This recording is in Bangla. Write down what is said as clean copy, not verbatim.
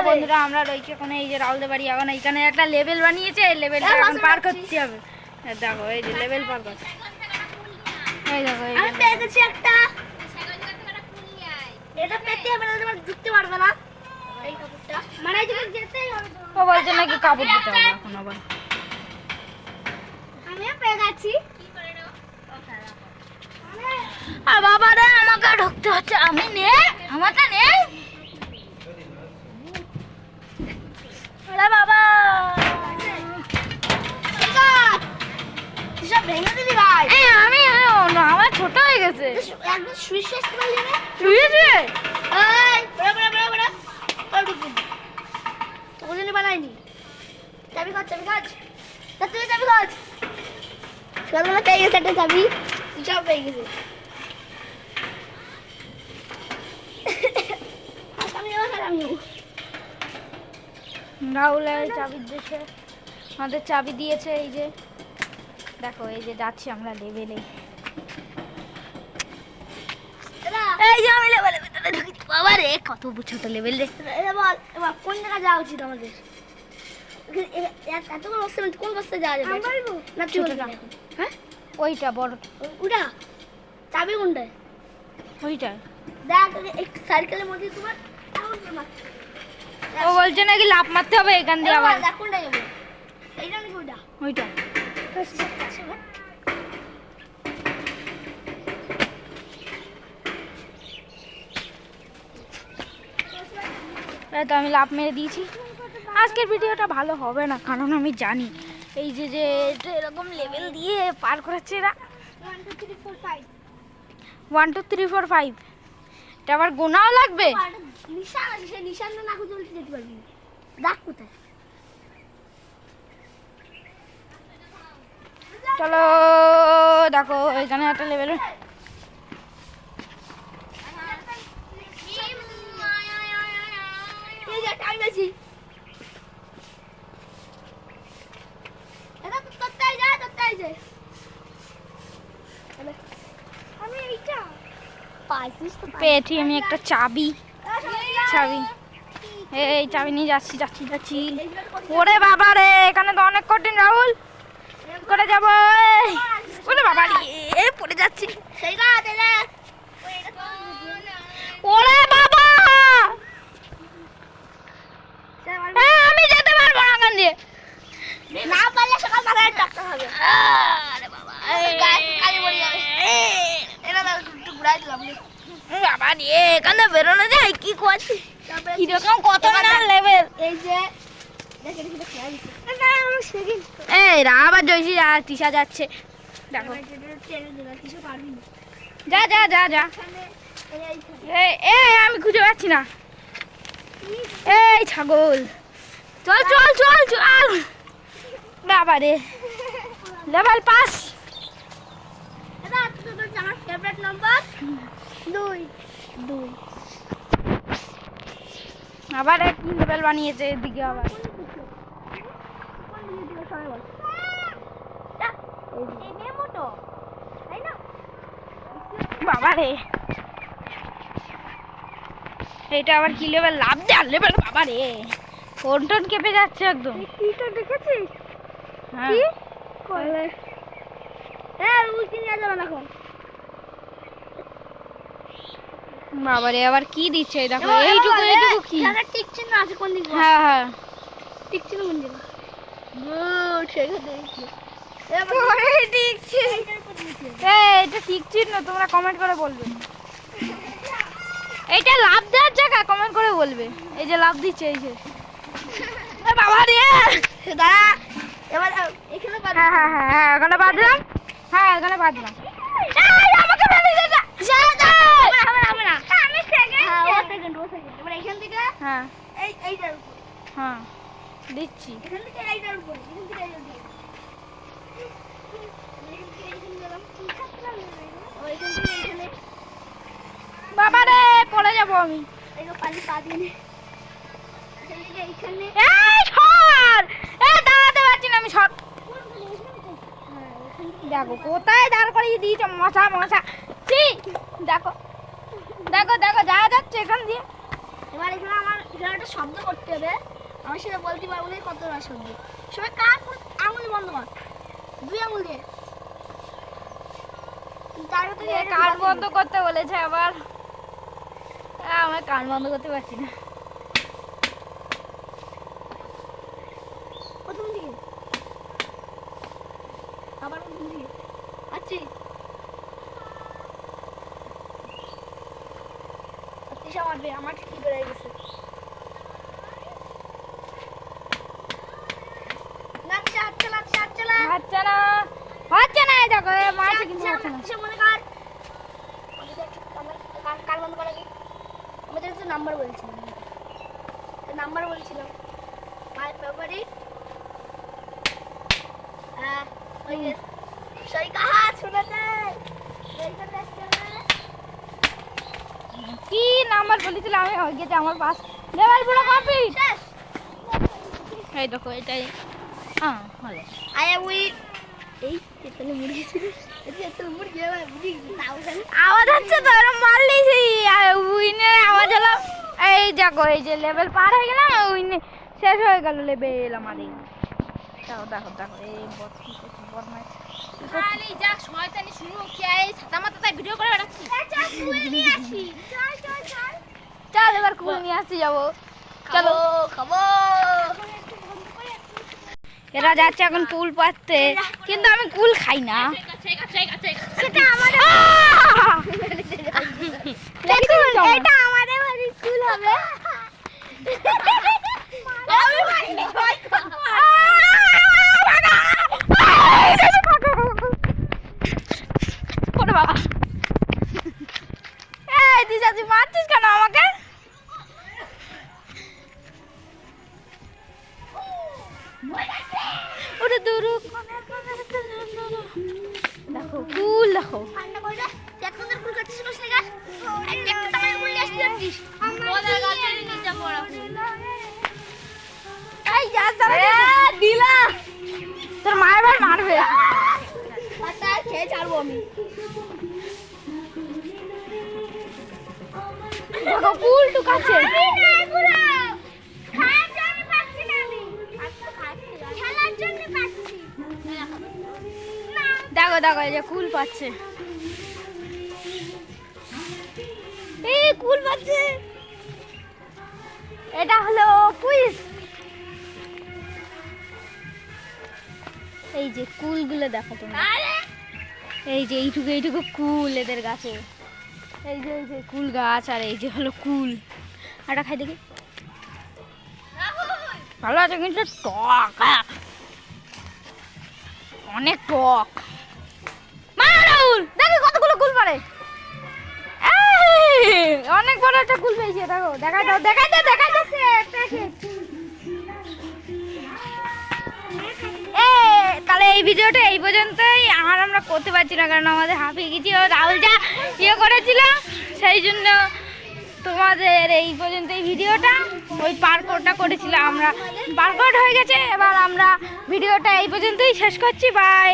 বন্ধুরা আমরা রয়েছি এখন এই যে রাহুলদের বাড়ি। এখন এইখানে একটা লেভেল বানিয়েছে, এই লেভেলটা এখন পার করতে হবে। দেখো এই যে লেভেল পার করতে, এই দেখো এই আমি পেয়ে গেছি একটা। এটা পেতে হবে না, তোমরা ঢুকতে পারবে না এই কাপড়টা, মানে তুমি যেতেই হবে। ও বলছে নাকি কাপড় দিতে হবে এখন আবার। আমিও পেয়ে গেছি। আর বাবা রে আমাকে ঢুকতে হচ্ছে, আমি নে আমারটা নে। আরে বাবা সব ভেঙে দিবি ভাই। এই আমি আমার ছোট হয়ে গেছে। একদম সুইচ শেষ করে দিবি। শুয়েছে এই বড় বড় বড় বড় ওই ঢুকবি তো বুঝলি বানাইনি। চাবি কাজ তা তুই চাবি কাজ সকালবেলা পেয়ে গেছে একটা চাবি, সব পেয়ে গেছে। রাহুল চাবি দিয়েছে, আমাদের চাবি দিয়েছে। এই যে দেখো এই যে যাচ্ছি আমরা লেভেলে। এই যে আমি লেভেলে ভিতরে ঢুকি। বাবা রে কত ছোট লেভেল রে। এবার এবার কোন জায়গায় যাওয়া উচিত আমাদের? এতগুলো বস্তা কোন বস্তায় যাওয়া যাবে? না ছোটটা। হ্যাঁ ওইটা বড় ওটা চাবি কোনটায়? ওইটা। দেখ এই সার্কেলের মধ্যে তোমার ও বলছে নাকি লাফ মারতে হবে এখান দিয়ে আবার। দেখ কোনটায় যাবে? এইটা নাকি ওটা? ওইটা। তো আমি লাফ মেরে দিয়েছি। আজকের ভিডিওটা ভালো হবে না, কারণ আমি জানি এই যে যে এটা এরকম লেভেল দিয়ে পার করাচ্ছে এরা। 1 2 3 4 5 1 2 3 4 5 এটা আবার গোনাও লাগবে। নিশান আছে, সেই নিশানটা না খুঁজে যেতে পারবি। দেখ কোথায়। চলো দেখো এখানে একটা লেভেল। এই যে টাইম আছে। এটা তো তোরটাই যা। আমি এইটা পাইছিস তো পেয়েছি আমি একটা চাবি। এই চাবি নিয়ে যাচ্ছি। ওরে বাবা রে এখানে তো অনেক কঠিন রাহুল, কি করে যাবো? ওরে বাবা রে পড়ে যাচ্ছি। সেই গাছ এলে ওরে বাবা আমি যেতে পারবো না এখান দিয়ে। না পারলে সকাল মাথায় টকটক হবে। আরে বাবা গাছ কালি পড়ে যাবে। এটা দাও একটু ঘুরাই দিলাম। বাবা রে এখানে বেরোনো যায় কি করছি, কিরকম কত না লেভেল। এই যে দেখে খেয়াল দিচ্ছে। না আমার সেকেন্ড এই রা আবার জয়সী তিশা যাচ্ছে দেখো। টেনে দিলাম, কিছু পারবি না। যা এখানে এই আমি খুঁজে পাচ্ছি না। এই ছাগল চল বাবা রে লেভেল পাস। এটা তোর আমার ফেভারিট নাম্বার 2 আবার এক লেভেল বানিয়েছে এদিকে আবার। বাবা রে এটা আবার কি লেভেল? লাভ দেওয়ার লেভেল। বাবা রে ফোন টোন কেঁপে যাচ্ছে একদম। কিটা দেখেছিস? হ্যাঁ কি করে? উঠে নিয়ে যাবে না এখন। বাবা রে আবার কি দিচ্ছে দেখো। এইটুকু কি? এখানে টিক চিহ্ন আছে কোন দিকে? হ্যাঁ টিক চিহ্ন কোন দিকে? গুড, সেটা দেখি। এটা ঠিক চিহ্ন, তোমরা কমেন্ট করে বলবে। এইটা লাভ দেওয়ার জায়গা, কমেন্ট করে বলবে। এই যে লাভ দিচ্ছে এই যে। বাবা রে দাঁড়া, এবার এখানে বাদ। হ্যাঁ এখানে বাঁধলাম। এখানে বাঁধলাম। আমাকে ফেলে দে না। হবে না। আমি সেকেন্ড। ও সেকেন্ড। এবার এখান থেকে এইটার উপর। হ্যাঁ দিচ্ছি। এখান থেকে এইটার উপর। বাবা রে পড়ে যাবো আমি। দাঁড়াতে পারছি না আমি। দেখো কোথায় দাঁড় করিয়ে দিয়েছে মশা। দেখো যাওয়া যাচ্ছে এখান দিয়ে। এবার এখানে এখানে একটা শব্দ করতে হবে, আমার সেটা বলতে পারবো না কত বার শব্দ। সবাই কান আঙুল বন্ধ কর, 2 আঙুল দিয়ে। কান বন্ধ করতে বলেছে আবার, আমার কান বন্ধ করতে পারছি না। প্রথম দিকে আবার প্রথম দিকে আচ্ছা তিশা মারবে, আমার ঠিক করে গেছে। নাচা চালা চালা হচ্ছে না, হচ্ছে না, এই দেখো মারছে কিন্তু হচ্ছে না। তিশা মনে কর আমার কান বন্ধ করা কি আমাদের একটা নাম্বার বলছিলাম, নাম্বার বলছিলাম মাই ফেভারিট ওই যে সই কাহা শুনেছে এইটা দেখতে কি নাম্বার বলেছিল আমি হয়ে গেছে আমার পাস লেভেল পুরো কমপ্লিট। শেষ। এই দেখো এটাই হ্যাঁ ভালো। আয়া উই এই তেতলে মুড়ি ছিল, এই তেতলে মুড়ি গেল মুড়ি তাও জানি আওয়াজ হচ্ছে তো এরকম মারলেই উইনের আওয়াজ হলো। এই দেখো এই যে লেভেল পার হয়ে গেলাম, উইনে শেষ হয়ে গেল লেভেল আমাদের। দেখো দেখো দেখো এই বদমাইশ খালি যা শয়তানি শুরু কি এই ছাতা মাথায় ভিডিও করে বেড়াচ্ছি। চল ফুল নিয়ে আসি, চল চল চল চল এবার কুল নিয়ে আসতে যাবো, চলো। খাবো। এরা যাচ্ছে এখন কুল পাততে, কিন্তু আমি কুল খাই না। সেটা আমাদের এটা আমাদের বাড়ির কুল হবে। ওরে বাবা, এই দিশা তুই মারছিস কেন আমাকে? ওরে দূর দেখো কুল দেখো। ঠান্ডা করে দে, একদম কুল কাটছিস বসলে গা একটা টাকা কুল নিয়ে আসতে যাচ্ছিস ওদের গাছে নিয়ে যা পড়া এই যা সারা দিলা তোর মা এবার মারবে। আচ্ছা খেয়ে ছাড়বো আমি। দেখো কুল টুকাচ্ছে। খাওয়ার জন্য পাচ্ছি না আমি, খেলার জন্য পাচ্ছি। দেখো দেখো এই যে কুল পাচ্ছে, এই কুল পাচ্ছে। এটা হলো কুইজ। এই যে কুলগুলো দেখো তোমরা, এই যে এইটুকু কুল এদের গাছে, এই যে কুল গাছ, আর এই যে হলো কুল। এটা খাই দেখি, ভালো আছে কিন্তু টক, অনেক টক। মারাউল দেখি কতগুলো কুল পারে। অনেক বড় একটা কুল পেয়েছে, দেখো দেখাই দাও দেখাই দাও দেখাই যাচ্ছে একটা তাহলে এই ভিডিওটা এই পর্যন্তই। আমরা করতে পারছি না কারণ আমাদের হাঁপিয়ে গেছি, ও রাহুলটা ইয়ে করেছিল, সেই জন্য তোমাদের এই পর্যন্ত এই ভিডিওটা। ওই পার্কটা করেছিল, আমরা পার্কআউট হয়ে গেছে। এবার আমরা ভিডিওটা এই পর্যন্তই শেষ করছি, বাই।